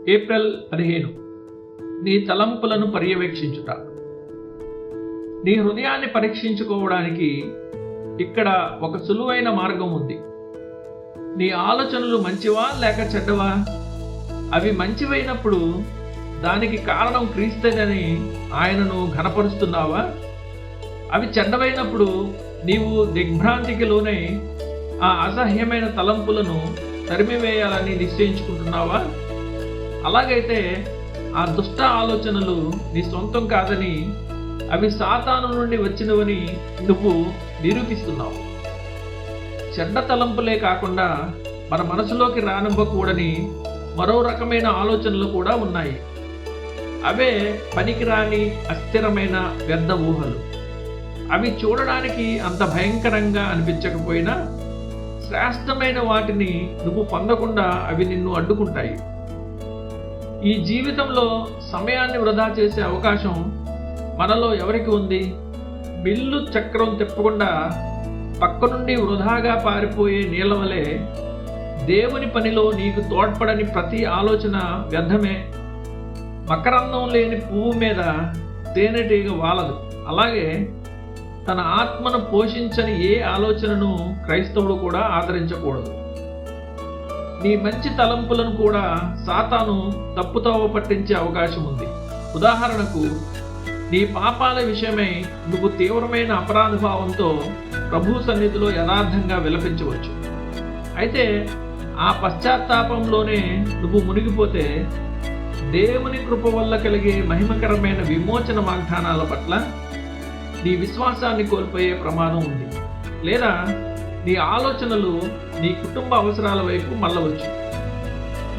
April 15. నీ తలంపులను పర్యవేక్షించుట. నీ హృదయాన్ని పరీక్షించుకోవడానికి ఇక్కడ ఒక సులువైన మార్గం ఉంది. నీ ఆలోచనలు మంచివా లేక చెడ్డవా? అవి మంచివైనప్పుడు దానికి కారణం క్రీస్తేనని ఆయనను ఘనపరుస్తున్నావా? అవి చెడ్డవైనప్పుడు నీవు దిగ్భ్రాంతికి లోనై ఆ అసహ్యమైన తలంపులను తరిమివేయాలని నిశ్చయించుకుంటున్నావా? అలాగైతే ఆ దుష్ట ఆలోచనలు నీ సొంతం కాదని, అవి సాతాను నుండి వచ్చినవని నువ్వు నిరూపిస్తున్నావు. చెడ్డ తలంపులే కాకుండా మన మనసులోకి రానివ్వకూడని మరో రకమైన ఆలోచనలు కూడా ఉన్నాయి. అవే పనికిరాని అస్థిరమైన వ్యర్థ ఊహలు. అవి చూడడానికి అంత భయంకరంగా అనిపించకపోయినా శ్రేష్టమైన వాటిని నువ్వు పొందకుండా అవి నిన్ను అడ్డుకుంటాయి. ఈ జీవితంలో సమయాన్ని వృధా చేసే అవకాశం మనలో ఎవరికి ఉంది? మిల్లు చక్రం తిప్పకుండా పక్క నుండి వృధాగా పారిపోయే నీళ్ల వలె దేవుని పనిలో నీకు తోడ్పడని ప్రతి ఆలోచన వ్యర్థమే. మకరందం లేని పువ్వు మీద తేనెటీగ వాలదు. అలాగే తన ఆత్మను పోషించని ఏ ఆలోచనను క్రైస్తవుడు కూడా ఆదరించకూడదు. నీ మంచి తలంపులను కూడా సాతాను తప్పుతోవ పట్టించే అవకాశం ఉంది. ఉదాహరణకు, నీ పాపాల విషయమై నువ్వు తీవ్రమైన అపరాధ భావంతో ప్రభు సన్నిధిలో యథార్థంగా విలపించవచ్చు. అయితే ఆ పశ్చాత్తాపంలోనే నువ్వు మునిగిపోతే దేవుని కృప వల్ల కలిగే మహిమకరమైన విమోచన వాగ్దానాల పట్ల నీ విశ్వాసాన్ని కోల్పోయే ప్రమాదం ఉంది. లేదా నీ ఆలోచనలు నీ కుటుంబ అవసరాల వైపు మళ్ళవచ్చు.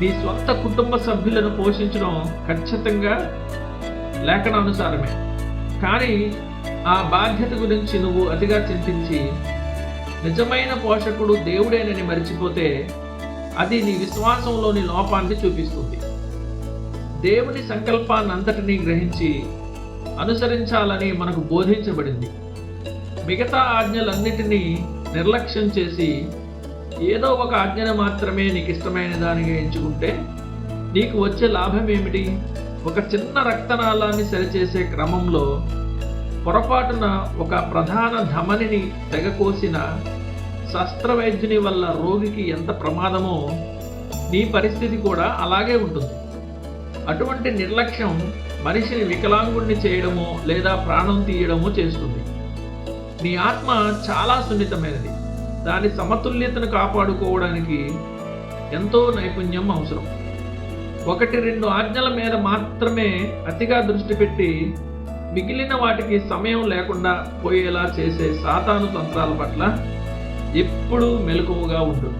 నీ స్వంత కుటుంబ సభ్యులను పోషించడం ఖచ్చితంగా లేఖనానుసారమే. కానీ ఆ బాధ్యత గురించి నువ్వు అతిగా చింతించి నిజమైన పోషకుడు దేవుడేనని మరిచిపోతే అది నీ విశ్వాసంలోని లోపాన్ని చూపిస్తుంది. దేవుని సంకల్పాన్నంతటినీ గ్రహించి అనుసరించాలని మనకు బోధించబడింది. మిగతా ఆజ్ఞలన్నిటినీ నిర్లక్ష్యం చేసి ఏదో ఒక ఆజ్ఞను మాత్రమే నీకు ఇష్టమైన దానిగా ఎంచుకుంటే నీకు వచ్చే లాభం ఏమిటి? ఒక చిన్న రక్తనాళాన్ని సరిచేసే క్రమంలో పొరపాటున ఒక ప్రధాన ధమనిని తెగకోసిన శస్త్రవైద్యుని వల్ల రోగికి ఎంత ప్రమాదమో నీ పరిస్థితి కూడా అలాగే ఉంటుంది. అటువంటి నిర్లక్ష్యం మనిషిని వికలాంగుణ్ణి చేయడమో లేదా ప్రాణం తీయడమో చేస్తుంది. నీ ఆత్మ చాలా సున్నితమైనది. దాని సమతుల్యతను కాపాడుకోవడానికి ఎంతో నైపుణ్యం అవసరం. 1-2 ఆజ్ఞల మీద మాత్రమే అతిగా దృష్టి పెట్టి మిగిలిన వాటికి సమయం లేకుండా పోయేలా చేసే సాతాను తంత్రాల పట్ల ఎప్పుడూ మెలకువగా ఉండు.